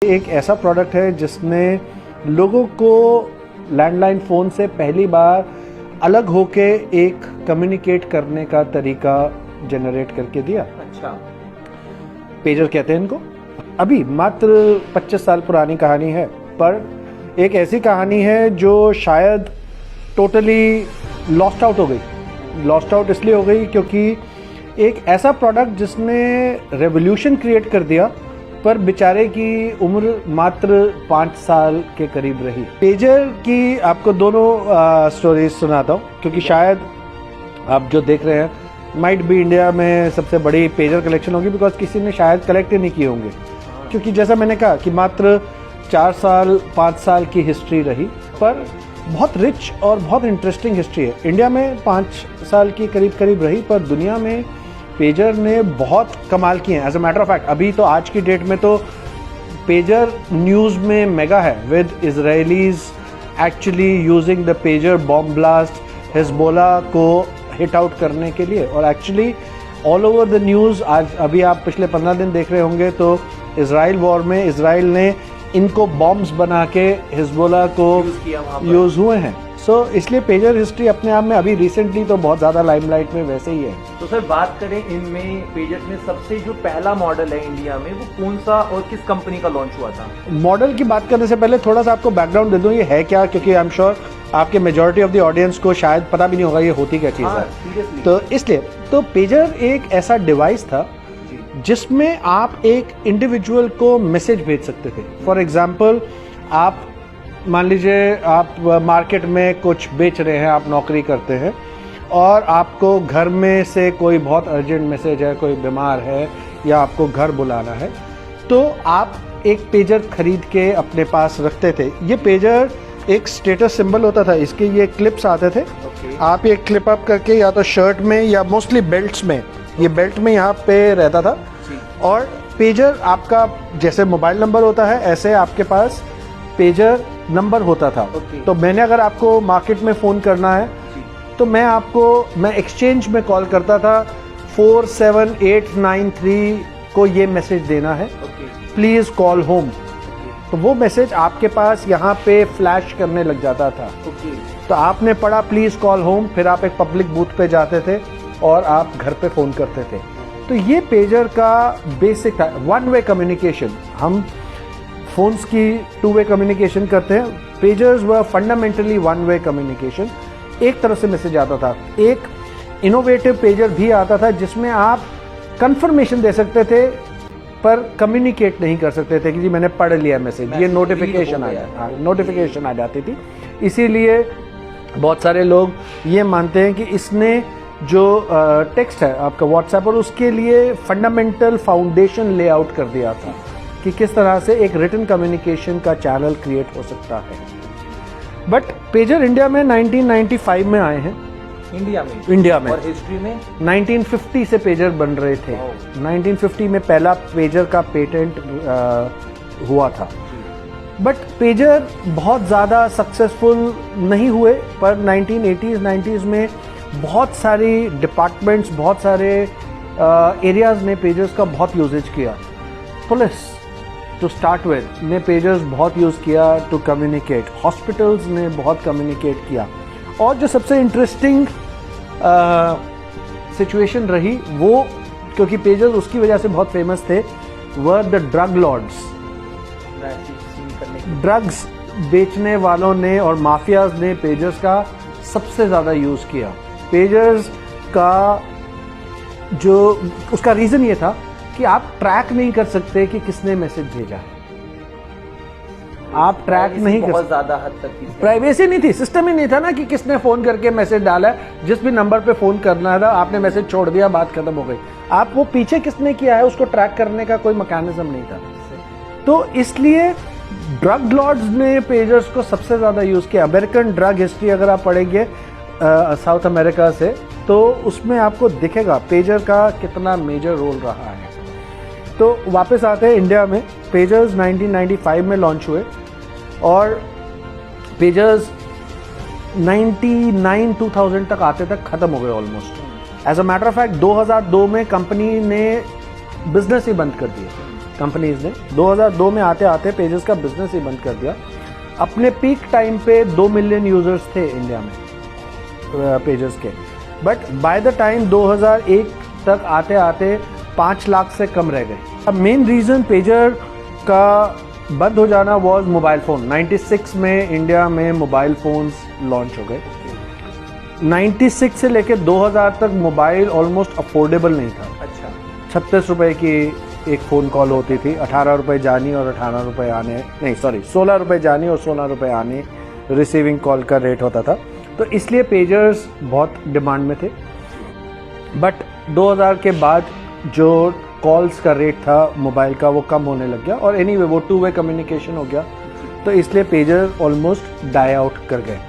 एक ऐसा प्रोडक्ट है जिसने लोगों को लैंडलाइन फ़ोन से पहली बार अलग होके एक कम्युनिकेट करने का तरीका जनरेट करके दिया। अच्छा, पेजर कहते हैं इनको। अभी मात्र 25 साल पुरानी कहानी है, पर एक ऐसी कहानी है जो शायद टोटली लॉस्ट आउट हो गई। लॉस्ट आउट इसलिए हो गई क्योंकि एक ऐसा प्रोडक्ट जिसने रेवोल्यूशन क्रिएट कर दिया, पर बेचारे की उम्र मात्र 5 साल के करीब रही। पेजर की आपको दोनों स्टोरीज सुनाता हूँ, क्योंकि शायद आप जो देख रहे हैं माइट भी इंडिया में सबसे बड़ी पेजर कलेक्शन होगी, बिकॉज किसी ने शायद कलेक्ट ही नहीं किए होंगे। क्योंकि जैसा मैंने कहा कि मात्र 4 साल 5 साल की हिस्ट्री रही, पर बहुत रिच और बहुत इंटरेस्टिंग हिस्ट्री है। इंडिया में 5 साल की करीब रही, पर दुनिया में पेजर ने बहुत कमाल किए हैं। As a matter of fact अभी तो आज की डेट में तो पेजर न्यूज़ में मेगा है, with Israelis actually using the pager bomb blast Hezbollah को हिट आउट करने के लिए। और actually all over the news आज अभी आप पिछले 15 दिन देख रहे होंगे तो इजराइल वॉर में इजराइल ने इनको बॉम्ब्स बना के हिजबोला को यूज़ हुए हैं। सो इसलिए पेजर हिस्ट्री अपने आप में अभी रिसेंटली तो बहुत ज़्यादा लाइमलाइट में वैसे ही है। तो सर बात करें इनमें पेजर में सबसे जो पहला मॉडल है इंडिया में, वो कौन सा और किस कंपनी का लॉन्च हुआ था? मॉडल की बात करने से पहले थोड़ा सा आपको बैकग्राउंड दे दूं ये है क्या, क्योंकि आई एम श्योर आपके मेजॉरिटी ऑफ द ऑडियंस को शायद पता भी नहीं होगा ये होती क्या चीज़ है। तो इसलिए तो पेजर एक ऐसा डिवाइस था जिसमें आप एक इंडिविजुअल को मैसेज भेज सकते थे। फॉर एग्जाम्पल, आप मान लीजिए आप मार्केट में कुछ बेच रहे हैं, आप नौकरी करते हैं और आपको घर में से कोई बहुत अर्जेंट मैसेज है, कोई बीमार है या आपको घर बुलाना है, तो आप एक पेजर खरीद के अपने पास रखते थे। ये पेजर एक स्टेटस सिंबल होता था, इसके ये क्लिप्स आते थे। आप ये क्लिप अप करके या तो शर्ट में या मोस्टली बेल्ट्स में, ये बेल्ट में यहाँ पे रहता था। और पेजर आपका जैसे मोबाइल नंबर होता है ऐसे आपके पास पेजर नंबर होता था। तो मैंने अगर आपको मार्केट में फ़ोन करना है तो मैं एक्सचेंज में कॉल करता था 47893 को ये मैसेज देना है, प्लीज़ कॉल होम। तो वो मैसेज आपके पास यहाँ पे फ्लैश करने लग जाता था। तो आपने पढ़ा प्लीज़ कॉल होम, फिर आप एक पब्लिक बूथ पे जाते थे और आप घर पे फ़ोन करते थे। तो ये पेजर का बेसिक था, 1 वे कम्युनिकेशन। हम फ़ोन्स की 2 वे कम्युनिकेशन करते हैं, पेजर्स व फंडामेंटली 1 वे कम्युनिकेशन। एक तरफ से मैसेज आता था। एक इनोवेटिव पेजर भी आता था जिसमें आप कंफर्मेशन दे सकते थे पर कम्युनिकेट नहीं कर सकते थे कि जी मैंने पढ़ लिया मैसेज, ये नोटिफिकेशन आ जाती थी। इसीलिए बहुत सारे लोग ये मानते हैं कि इसने जो टेक्स्ट है आपका व्हाट्सएप और उसके लिए फंडामेंटल फाउंडेशन लेआउट कर दिया था कि किस तरह से एक रिटन कम्युनिकेशन का चैनल क्रिएट हो सकता है। बट पेजर इंडिया में 1995 में आए हैं। इंडिया में और हिस्ट्री में 1950 से पेजर बन रहे थे। 1950 में पहला पेजर का पेटेंट हुआ था। बट पेजर बहुत ज़्यादा सक्सेसफुल नहीं हुए, पर 1980s 90s में बहुत सारी डिपार्टमेंट्स, बहुत सारे एरियाज़ ने पेजर्स का बहुत यूजेज किया। पुलिस टू स्टार्ट विद ने पेजर्स बहुत यूज़ किया टू कम्युनिकेट, हॉस्पिटल्स ने बहुत कम्युनिकेट किया। और जो सबसे इंटरेस्टिंग सिचुएशन रही वो, क्योंकि पेजर्स उसकी वजह से बहुत फेमस थे, were the drug lords. Drugs बेचने वालों ने और माफियाज ने पेजर्स का सबसे ज़्यादा यूज़ किया। पेजर्स का जो उसका रीज़न ये था कि आप ट्रैक नहीं कर सकते कि किसने मैसेज भेजा है। आप ट्रैक नहीं कर, बहुत ज़्यादा हद तक प्राइवेसी नहीं थी, सिस्टम ही नहीं था ना कि किसने फ़ोन करके मैसेज डाला है। जिस भी नंबर पे फ़ोन करना था आपने मैसेज छोड़ दिया, बात खत्म हो गई। आप वो पीछे किसने किया है उसको ट्रैक करने का कोई मैकेनिज्म नहीं था। तो इसलिए ड्रग लॉर्ड्स ने पेजर्स को सबसे ज़्यादा यूज़ किया। अमेरिकन ड्रग हिस्ट्री अगर आप पढ़ेंगे साउथ अमेरिका से, तो उसमें आपको दिखेगा पेजर का कितना मेजर रोल रहा है। तो वापस आते हैं इंडिया में। पेजर्स 1995 में लॉन्च हुए और पेजर्स 99-2000 तक आते तक ख़त्म हो गए almost. As a matter of fact 2002 में कंपनी ने बिजनेस ही बंद कर दिया। कंपनीज ने 2002 में आते आते पेजेस का बिजनेस ही बंद कर दिया। अपने पीक टाइम पे 2 मिलियन यूजर्स थे इंडिया में पेजेस के, बट बाय द टाइम 2001 तक आते आते 5 लाख से कम रह गए। अब मेन रीज़न पेजर का बंद हो जाना वाज मोबाइल फ़ोन। 96 में इंडिया में मोबाइल फ़ोन्स लॉन्च हो गए। 96 से लेकर 2000 तक मोबाइल ऑलमोस्ट अफोर्डेबल नहीं था। अच्छा, 36 रुपए की एक फ़ोन कॉल होती थी, 18 रुपए जानी और 18 रुपए आने, नहीं सॉरी 16 रुपए जानी और 16 रुपए आने रिसीविंग कॉल का रेट होता था। तो इसलिए पेजर्स बहुत डिमांड में थे। बट 2000 के बाद जो कॉल्स का रेट था मोबाइल का वो कम होने लग गया और एनीवे वो 2 वे कम्युनिकेशन हो गया, तो इसलिए पेजर ऑलमोस्ट डाई आउट कर गए।